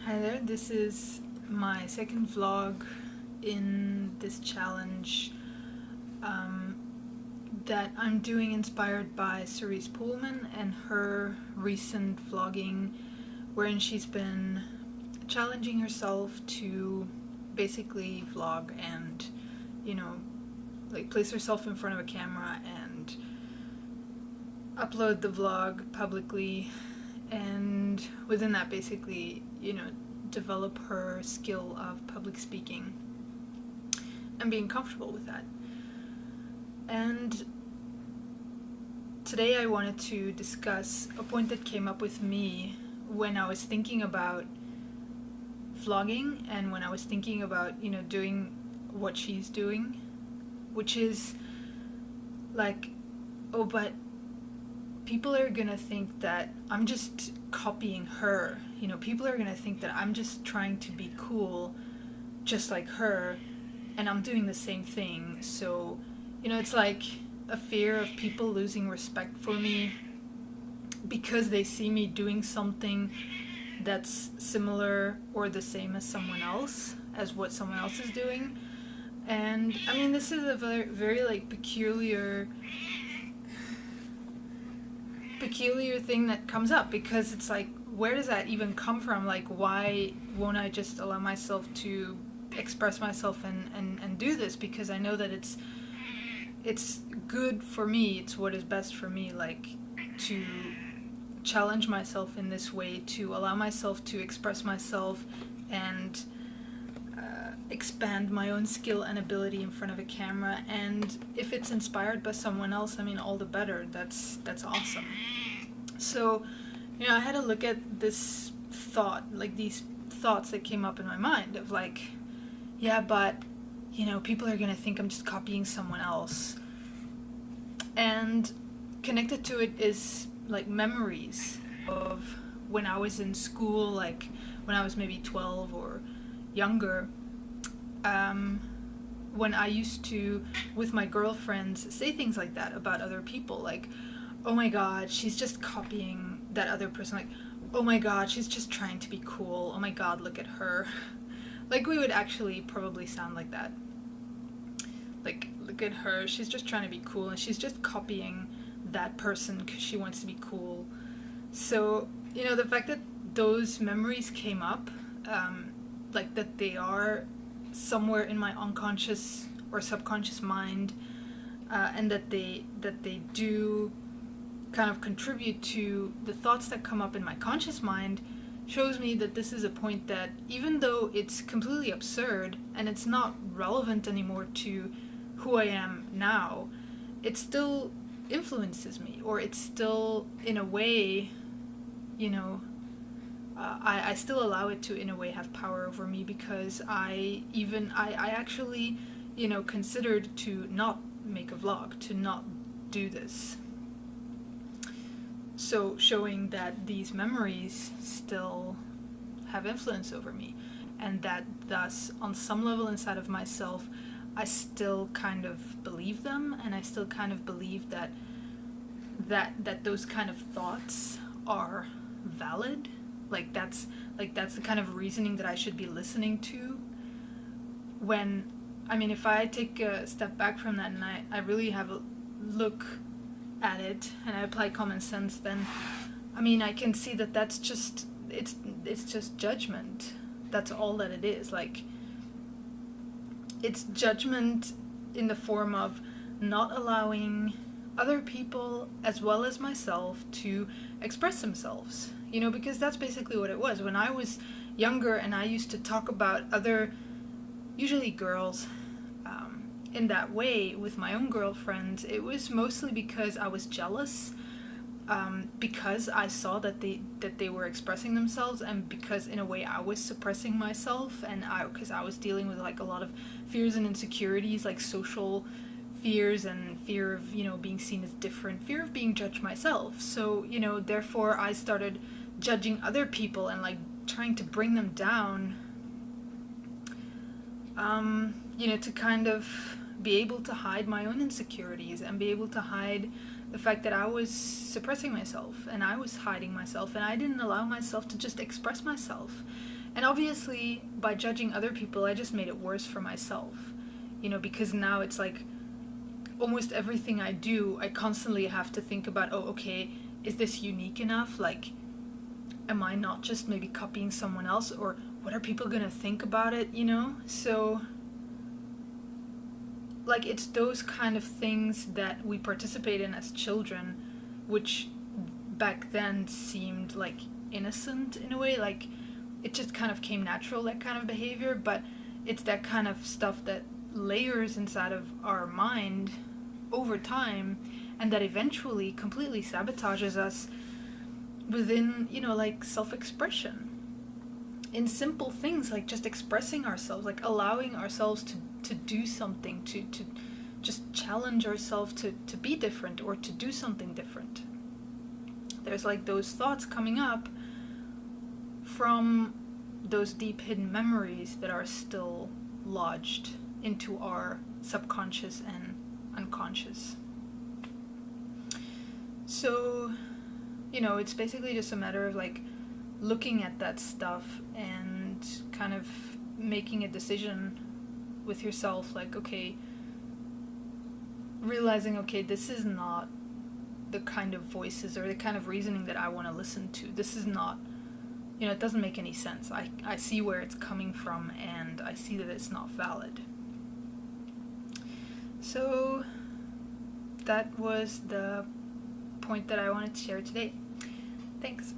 Hi there, this is my second vlog in this challenge um, that I'm doing, inspired by Cerise Poolman and her recent vlogging, wherein she's been challenging herself to basically vlog and, like place herself in front of a camera and upload the vlog publicly, and within that basically develop her skill of public speaking and being comfortable with that. And today I wanted to discuss a point that came up with me when I was thinking about vlogging and when I was thinking about doing what she's doing, which is like, oh, but people are gonna think that I'm just copying her. People are gonna think that I'm just trying to be cool just like her, and I'm doing the same thing. So, it's like a fear of people losing respect for me because they see me doing something that's similar or the same as what someone else is doing. And I mean, this is a very, very like peculiar thing that comes up, because it's like, where does that even come from? Like, why won't I just allow myself to express myself and do this? Because I know that it's good for me, it's what is best for me, like, to challenge myself in this way, to allow myself to express myself and expand my own skill and ability in front of a camera. And if it's inspired by someone else, I mean, all the better. That's awesome. So, I had to look at this thought, like these thoughts that came up in my mind of like, yeah, but people are gonna think I'm just copying someone else. And connected to it is like memories of when I was in school, like when I was maybe 12 or younger, when I used to, with my girlfriends, say things like that about other people, like, oh my god, she's just copying that other person, like, oh my god, she's just trying to be cool, oh my god, look at her. Like, we would actually probably sound like that. Like, look at her, she's just trying to be cool, and she's just copying that person because she wants to be cool. So, the fact that those memories came up, like that they are somewhere in my unconscious or subconscious mind, and that they do kind of contribute to the thoughts that come up in my conscious mind, shows me that this is a point that, even though it's completely absurd and it's not relevant anymore to who I am now, it still influences me, or it's still, in a way, I still allow it to, in a way, have power over me, because I actually, considered to not make a vlog, to not do this. So showing that these memories still have influence over me, and that thus, on some level inside of myself, I still kind of believe them, and I still kind of believe that those kind of thoughts are valid. Like that's the kind of reasoning that I should be listening to. When, I mean, if I take a step back from that and I really have a look at it and I apply common sense, then I mean, I can see that that's just, it's just judgment. That's all that it is. Like, it's judgment in the form of not allowing other people as well as myself to express themselves, because that's basically what it was when I was younger, and I used to talk about other, usually girls, in that way with my own girlfriends. It was mostly because I was jealous, because I saw that they were expressing themselves, and because, in a way, I was suppressing myself, and because I was dealing with like a lot of fears and insecurities, like social fears and fear of being seen as different, fear of being judged myself. So therefore I started judging other people and like trying to bring them down, to kind of be able to hide my own insecurities and be able to hide the fact that I was suppressing myself and I was hiding myself and I didn't allow myself to just express myself. And obviously, by judging other people, I just made it worse for myself. Because now it's like almost everything I do, I constantly have to think about, oh, okay, is this unique enough? Like, am I not just maybe copying someone else? Or what are people gonna think about it, So, like, it's those kind of things that we participate in as children, which back then seemed like innocent in a way, like it just kind of came natural, that kind of behavior, but it's that kind of stuff that layers inside of our mind over time, and that eventually completely sabotages us within, like self-expression. In simple things like just expressing ourselves, like allowing ourselves to do something, to just challenge ourselves to be different or to do something different. There's like those thoughts coming up from those deep hidden memories that are still lodged into our subconscious and unconscious. So, it's basically just a matter of like looking at that stuff and kind of making a decision with yourself, like, okay, realizing, okay, this is not the kind of voices or the kind of reasoning that I want to listen to. This is not, it doesn't make any sense. I see where it's coming from, and I see that it's not valid. So that was the point that I wanted to share today. Thanks.